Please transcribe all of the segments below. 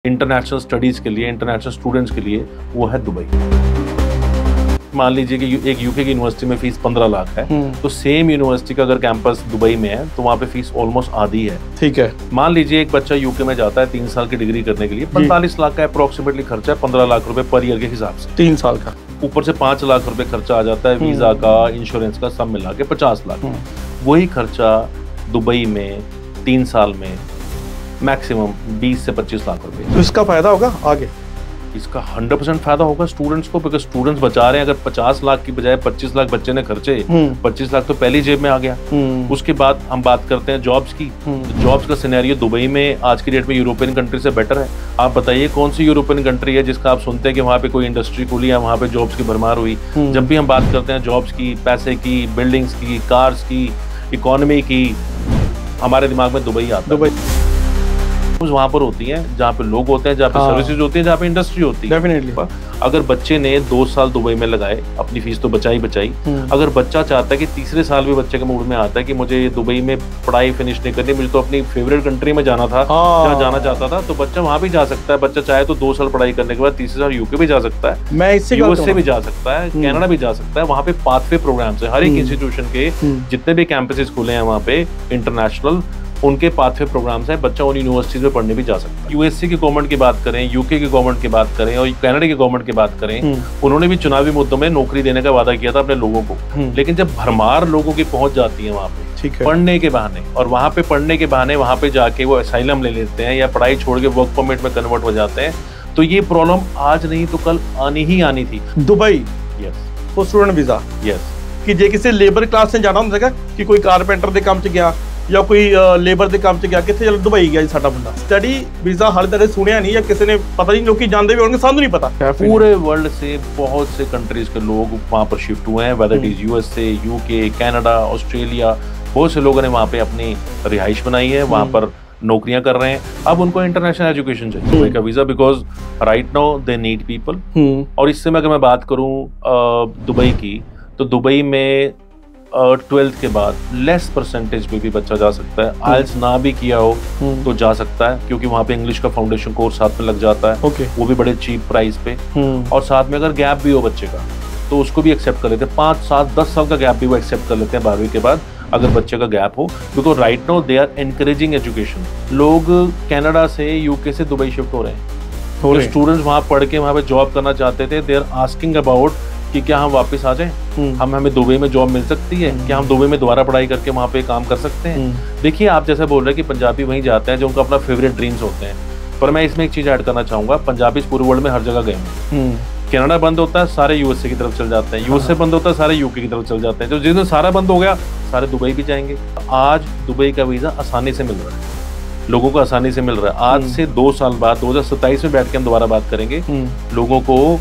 International studies के लिए, international students के लिए, वो है दुबई। मान लीजिए कि एक यूके की यूनिवर्सिटी में फीस 15 लाख है, तो सेम यूनिवर्सिटी का अगर कैंपस दुबई में है तो वहाँ पे फीस ऑलमोस्ट आधी है। ठीक है। मान लीजिए एक बच्चा यूके में जाता है 3 साल की डिग्री करने के लिए, 45 लाख का अप्रोक्सीमेटली खर्चा है, 15 लाख रुपए पर ईयर के हिसाब से 3 साल का। ऊपर से 5 लाख रुपए खर्चा आ जाता है वीजा का, इंश्योरेंस का, सब मिला के 50 लाख। वही खर्चा दुबई में 3 साल में मैक्सिमम 20 से 25 लाख रुपए। तो इसका फायदा होगा आगे? इसका 100% फायदा होगा स्टूडेंट्स को, बिकॉज स्टूडेंट्स बचा रहे हैं। अगर 50 लाख की बजाय 25 लाख बच्चे ने खर्चे, 25 लाख तो पहली जेब में आ गया। उसके बाद हम बात करते हैं जॉब्स की। जॉब्स का सिनेरियो दुबई में आज की डेट में यूरोपियन कंट्री से बेटर है। आप बताइए कौन सी यूरोपियन कंट्री है जिसका आप सुनते हैं कि वहाँ पे कोई इंडस्ट्री खुली है, वहाँ पे जॉब्स की भरमार हुई। जब भी हम बात करते हैं जॉब्स की, पैसे की, बिल्डिंग्स की, कार्स की, इकोनॉमी की, हमारे दिमाग में दुबई आता है। वहाँ पर होती हैं जहाँ पे लोग होते हैं, जहाँ पे सर्विसेज होती हैं, जहाँ पे इंडस्ट्री होती है। डेफिनेटली। अगर बच्चे ने 2 साल दुबई में लगाए, अपनी फीस तो बचाई। अगर बच्चा चाहता है कि तीसरे साल भी बच्चे के मूड में आता है कि मुझे दुबई में पढ़ाई फिनिश नहीं करनी, मुझे तो अपनी फेवरेट कंट्री में जाना था, जहाँ जाना चाहता था, तो बच्चा वहाँ भी जा सकता है। बच्चा चाहे तो 2 साल पढ़ाई करने के बाद तीसरे साल यूके भी जा सकता है, मैं इससे यूएसए भी जा सकता है, कनाडा भी जा सकता है। वहाँ पे पाथवे प्रोग्राम्स है। हर एक इंस्टीट्यूशन के जितने भी कैंपसेस खुले हैं वहाँ पे इंटरनेशनल, उनके पाथवे प्रोग्राम्स हैं। बच्चा उन यूनिवर्सिटीज में पढ़ने भी जा सकता है। यूएसए की गवर्नमेंट की बात करें, यूके की गवर्नमेंट की बात करें और कनाडा की गवर्नमेंट की बात करें, उन्होंने भी चुनावी मुद्दों में नौकरी देने का वादा किया था अपने लोगों को। लेकिन जब भरमार लोगों की पहुंच जाती है वहाँ पे पढ़ने के बहाने, और वहाँ पे पढ़ने के बहाने वहाँ पे जाके वो असाइलम ले लेते हैं या पढ़ाई छोड़ के वर्क परमिट में कन्वर्ट हो जाते हैं, तो ये प्रॉब्लम आज नहीं तो कल आनी ही आनी थी। दुबई फॉर स्टूडेंट वीजा, कि जे किसी लेबर क्लास से जाना होता है कि कोई कारपेंटर के काम च गया या कोई लेबर के काम च गया, कितने चलो दुबई गया जी साडा बंदा। स्टडी वीजा हाले तक सुनिया नहीं या किसी ने पता नहीं, लोग जानते भी होंगे, सानू नहीं पता। पूरे वर्ल्ड से बहुत से कंट्रीज के लोग वहाँ पर शिफ्ट हुए हैं, whether it is USA, UK, Canada, Australia. बहुत से लोगों ने वहाँ पे अपनी रिहाइश बनाई है, वहाँ पर नौकरियां कर रहे हैं। अब उनको इंटरनेशनल एजुकेशन चाहिए दुबई का visa, because right now they need people. और इससे मैं अगर मैं बात करूँ दुबई की, तो दुबई में 12th के बाद लेस परसेंटेज में भी बच्चा जा सकता है। आइल्स ना भी किया हो तो जा सकता है, क्योंकि वहाँ पे इंग्लिश का फाउंडेशन कोर्स साथ में लग जाता है। वो भी बड़े चीप प्राइस पे। और साथ में अगर गैप भी हो बच्चे का तो उसको भी एक्सेप्ट कर लेते हैं। 5, 7, 10 साल का गैप भी वो एक्सेप्ट कर लेते हैं 12वीं के बाद, अगर बच्चे का गैप हो। Because right now they are encouraging education. लोग कनाडा से, यूके से दुबई शिफ्ट हो रहे हैं। स्टूडेंट्स वहाँ पढ़ के वहाँ पे जॉब करना चाहते थे, दे आर आस्किंग अबाउट कि क्या हम वापस आ जाएं, हमें दुबई में जॉब मिल सकती है, क्या हम दुबई में दोबारा पढ़ाई करके वहाँ पे काम कर सकते हैं। देखिए आप जैसे बोल रहे हैं कि पंजाबी वहीं जाते हैं जो उनका अपना फेवरेट ड्रीम्स होते हैं, पर मैं इसमें एक चीज ऐड करना चाहूंगा, पंजाबी पूरे वर्ल्ड में हर जगह गए हैं। कनाडा बंद होता है, सारे यूएसए की तरफ चल जाते हैं, यूएसए बंद होता है, सारे यूके की तरफ चल जाते हैं। जो जिस दिन सारा बंद हो गया, सारे दुबई भी जाएंगे। आज दुबई का वीजा आसानी से मिल रहा है, लोगों को आसानी से मिल रहा है। आज से 2 साल बाद 2027 में बैठ के हम दोबारा बात करेंगे, लोगों को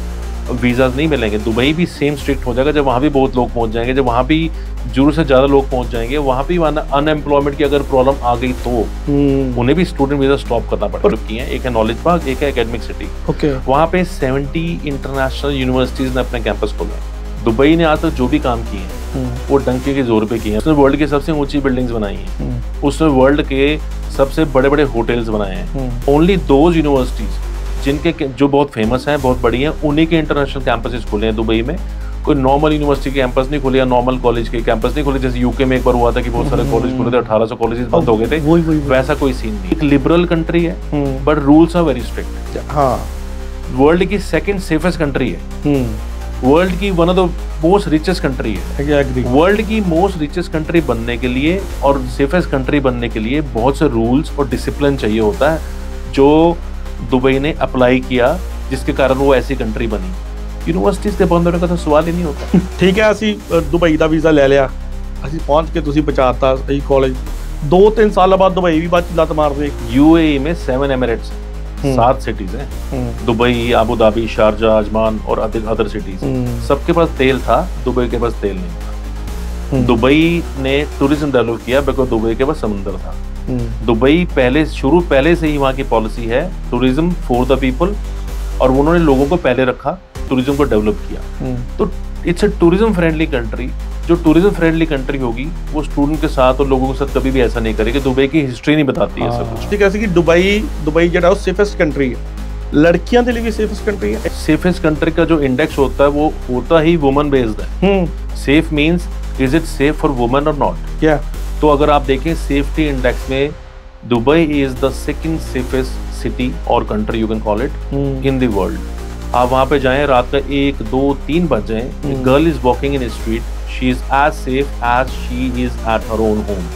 वीज़ाज नहीं मिलेंगे। दुबई भी सेम स्ट्रिक्ट हो जाएगा, जब वहाँ भी बहुत लोग पहुँच जाएंगे, जब वहाँ भी जरूरत से ज़्यादा लोग पहुँच जाएंगे, वहाँ भी अनएम्प्लॉयमेंट की अगर प्रॉब्लम आ गई तो उन्हें भी स्टूडेंट वीज़ा स्टॉप करना पड़ेगा। एक है नॉलेज पार्क, एक है एकेडमिक सिटी। वहाँ पे 70 इंटरनेशनल यूनिवर्सिटीज़ ने अपने कैंपस खोले हैं। दुबई ने आज तक जो भी काम किए हैं वो डंके के जोर पे किए हैं। उसने वर्ल्ड की सबसे ऊंची बिल्डिंग्स बनाई हैं, उसने वर्ल्ड के सबसे बड़े बड़े होटल्स बनाए हैं। ओनली दोज यूनिवर्सिटीज़ जिनके जो बहुत फेमस हैं, बहुत बड़ी हैं, उन्हीं के इंटरनेशनल कैंपसेस खुले हैं दुबई में। कोई नॉर्मल यूनिवर्सिटी के कैंपस नहीं खुले या नॉर्मल कॉलेज के कैंपस नहीं खुले। जैसे यूके में एक बार हुआ था कि बहुत सारे कॉलेज खुले थे, 1800 कॉलेजेस बंद हो गए थे, वैसा कोई सीन नहीं। एक लिबरल कंट्री है, but rules are very strict. World की सेकंड सेफेस्ट कंट्री है, वर्ल्ड की one of the most richest country है। वर्ल्ड की मोस्ट रिचेस्ट कंट्री बनने के लिए और सेफेस्ट कंट्री बनने के लिए बहुत से रूल्स और डिसिप्लिन चाहिए होता है, जो दुबई ने अप्लाई किया, जिसके कारण वो ऐसी कंट्री बनी। यूनिवर्सिटीज के बंद होने का तो सवाल ही नहीं होता। ठीक है, असी दुबई का वीजा ले लिया, असी पहुंच के तुसी बचाता सही कॉलेज, 2-3 साल बाद दुबई भी बात लत मार दे। यूएई में 7 एमिरेट्स, 7 सिटीज हैं, Dubai, Abu Dhabi, Sharjah, Ajman और अदर सिटीज। सबके पास तेल था, दुबई के पास तेल नहीं था। दुबई ने टूरिज्म डेवलप किया बिकॉज दुबई के पास समुंदर था। दुबई पहले से ही वहाँ की पॉलिसी है टूरिज्म फॉर द पीपल, और उन्होंने लोगों को पहले रखा, टूरिज्म को डेवलप किया। तो it's a tourism friendly country जो टूरिज्म फ्रेंडली कंट्री होगी वो स्टूडेंट के साथ और लोगों के साथ कभी भी ऐसा नहीं करेगी। दुबई की हिस्ट्री नहीं बताती है सब कुछ। ठीक है कि दुबई ਜਿਹੜਾ ਉਹ ਸੇਫੈਸਟ ਕੰਟਰੀ ਹੈ, लड़कियां के लिए भी सेफेस्ट कंट्री है। सेफेस्ट कंट्री का जो इंडेक्स होता है वो होता ही वुमन बेस्ड है। Safe means is it safe for woman और नॉट। तो अगर आप देखें सेफ्टी इंडेक्स में Dubai is the second safest city और country, you can call it, in the world. आप वहां पे जाएं, रात का 1, 2, 3 बज जाए, girl is walking in street, she is as safe as she is at her own home.